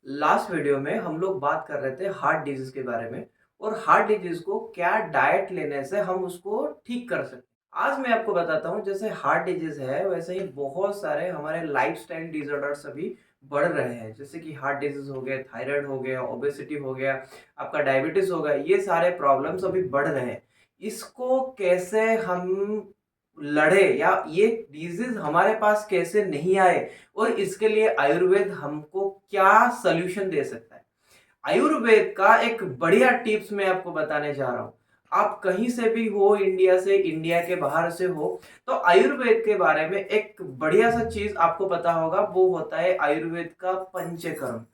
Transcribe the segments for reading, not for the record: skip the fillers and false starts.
Last video में हम लोग बात कर रहे थे हार्ट डिजीज के बारे में और हार्ट डिजीज को क्या डाइट लेने से हम उसको ठीक कर सकते हैं। आज मैं आपको बताता हूँ जैसे हार्ट डिजीज है वैसे ही बहुत सारे हमारे लाइफस्टाइल डिसऑर्डर्स अभी बढ़ रहे हैं, जैसे कि हार्ट डिजीज हो गया, थायराइड हो गया, ओबेसिटी हो गया, आपका डायबिटीज हो गया। ये सारे प्रॉब्लम्स अभी बढ़ रहे हैं। इसको कैसे हम लड़े या ये डिजीज हमारे पास कैसे नहीं आए और इसके लिए आयुर्वेद हमको क्या सॉल्यूशन दे सकता है। आयुर्वेद का एक बढ़िया टिप्स मैं आपको बताने जा रहा हूं। आप कहीं से भी हो, इंडिया से, इंडिया के बाहर से हो, तो आयुर्वेद के बारे में एक बढ़िया सा चीज आपको पता होगा, वो होता है आयुर्वेद का पंचकर्म।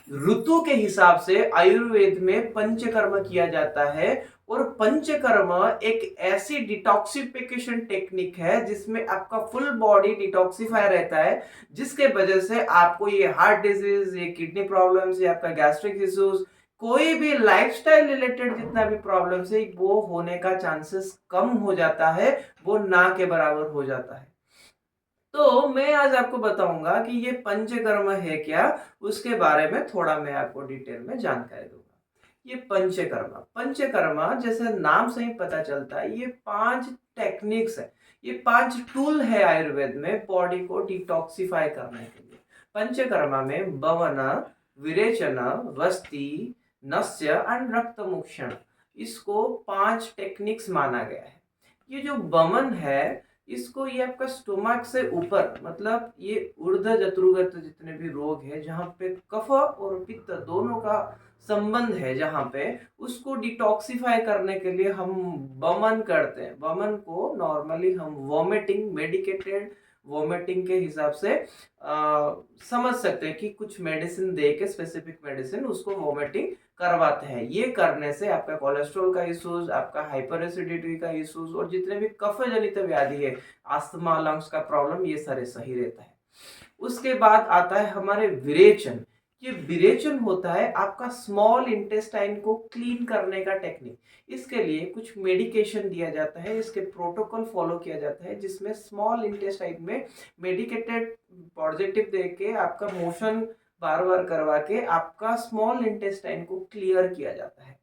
ऋतु के हिसाब से आयुर्वेद में पंचकर्म किया जाता है और पंचकर्म एक ऐसी डिटॉक्सिफिकेशन टेक्निक है जिसमें आपका फुल बॉडी डिटॉक्सिफाई रहता है, जिसके वजह से आपको ये हार्ट डिजीज, ये किडनी प्रॉब्लम्स, ये आपका गैस्ट्रिक इश्यूज, कोई भी लाइफस्टाइल रिलेटेड जितना भी प्रॉब्लम्स है वो होने का चांसेस कम हो जाता है, वो ना के बराबर हो जाता है। तो मैं आज आपको बताऊंगा कि ये पंचकर्म है क्या, उसके बारे में थोड़ा मैं आपको डिटेल में जानकारी दूंगा। ये पंचकर्मा पंचकर्मा जैसे नाम से ही पता चलता है, ये 5 टेक्निक्स है, ये 5 टूल है आयुर्वेद में बॉडी को डिटॉक्सिफाई करने के लिए। पंचकर्मा में बवन, विरेचन, वस्ति, नस्य एंड रक्त मोक्षण, इसको 5 टेक्निक्स माना गया है। ये जो बमन है, इसको ये आपका स्टोमक से ऊपर, मतलब ये ऊर्ध्व जत्रुगत जितने भी रोग है जहाँ पे कफ और पित्त दोनों का संबंध है, जहाँ पे उसको डिटॉक्सिफाई करने के लिए हम बमन करते हैं। बमन को नॉर्मली हम वॉमिटिंग, मेडिकेटेड वॉमिटिंग के हिसाब से समझ सकते हैं कि कुछ मेडिसिन दे के, स्पेसिफिक मेडिसिन, उसको वॉमिटिंग करवाते हैं। ये करने से आपका कोलेस्ट्रॉल का इश्यूज, आपका हाइपर एसिडिटी का इश्यूज और जितने भी कफ जनित व्याधि है, अस्थमा, लंग्स का प्रॉब्लम, ये सारे सही रहता है। उसके बाद आता है हमारे विरेचन। ये विरेचन होता है आपका स्मॉल इंटेस्टाइन को क्लीन करने का टेक्निक। इसके लिए कुछ मेडिकेशन दिया जाता है, इसके प्रोटोकॉल फॉलो किया जाता है, जिसमें स्मॉल इंटेस्टाइन में मेडिकेटेड पॉजिटिव दे के आपका मोशन बार बार करवा के आपका स्मॉल इंटेस्टाइन को क्लियर किया जाता है।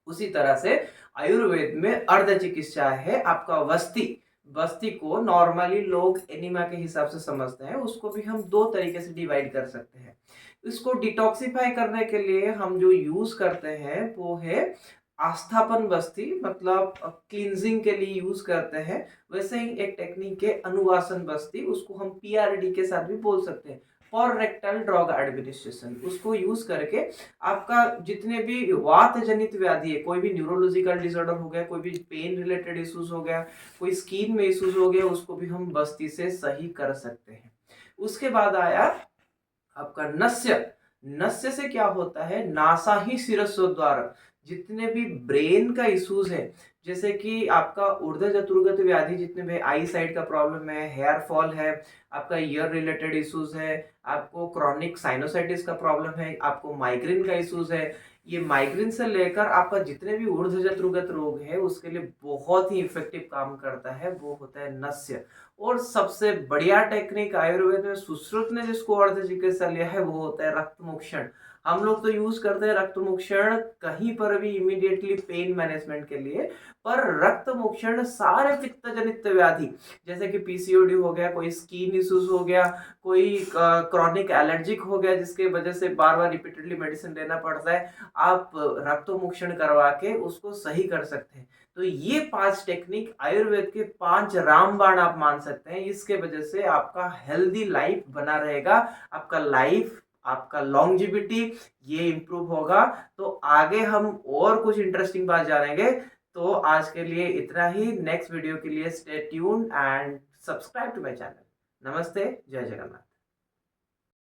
उसी तरह से आयुर्वेद में अर्ध चिकित्सा है आपका वस्ति। वस्ति को नॉर्मली लोग एनिमा के हिसाब से समझते हैं, उसको भी हम 2 तरीके से डिवाइड कर सकते हैं। इसको डिटॉक्सिफाई करने के लिए हम जो यूज करते हैं वो है आस्थापन बस्ती, मतलब क्लींजिंग के लिए यूज करते हैं। वैसे ही एक टेक्निक है अनुवासन बस्ती, उसको हम पीआरडी के साथ भी बोल सकते हैं, फॉर रेक्टल ड्रग एडमिनिस्ट्रेशन। उसको यूज करके आपका जितने भी वात जनित व्याधि है, कोई भी न्यूरोलॉजिकल डिसऑर्डर हो गया, कोई भी पेन रिलेटेड इश्यूज हो गया, कोई स्किन में इश्यूज हो गया, उसको भी हम बस्ती से सही कर सकते हैं। उसके बाद आया आपका नस्य। नस्य से क्या होता है, नासा ही शिरस्वद्वार। जितने भी ब्रेन का इश्यूज है, जैसे कि आपका ऊर्ध्व चतुर्गत व्याधि, जितने भी आई साइड का प्रॉब्लम है, हेयर फॉल है, आपका ईयर रिलेटेड इश्यूज है, आपको क्रॉनिक साइनोसाइटिस का प्रॉब्लम है, आपको माइग्रेन का इश्यूज है, ये माइग्रेन से लेकर आपका जितने भी ऊर्ध्व चतुर्गत रोग है उसके लिए बहुत ही इफेक्टिव काम करता है, वो होता है नस्य। और सबसे बढ़िया टेक्निक आयुर्वेद में सुश्रुत ने जिसको अर्ध चिकित्सा लिया है वो होता है रक्त मोक्षण। हम लोग तो यूज करते हैं रक्त मोक्षण कहीं पर भी इमीडिएटली पेन मैनेजमेंट के लिए, पर रक्त मोक्षण सारे पित्त जनित व्याधि, जैसे कि पीसीओडी हो गया, कोई स्किन इश्यूज हो गया, कोई क्रॉनिक एलर्जिक हो गया जिसके वजह से बार बार रिपीटेडली मेडिसिन लेना पड़ता है, आप रक्त मोक्षण करवा के उसको सही कर सकते हैं। तो ये 5 टेक्निक आयुर्वेद के 5 रामबाण आप मान सकते हैं। इसके वजह से आपका हेल्दी लाइफ बना रहेगा, आपका लाइफ, आपका लॉन्जिविटी ये इंप्रूव होगा। तो आगे हम और कुछ इंटरेस्टिंग बात जानेंगे। तो आज के लिए इतना ही। नेक्स्ट वीडियो के लिए stay tuned and subscribe to my channel. नमस्ते, जय जगन्नाथ।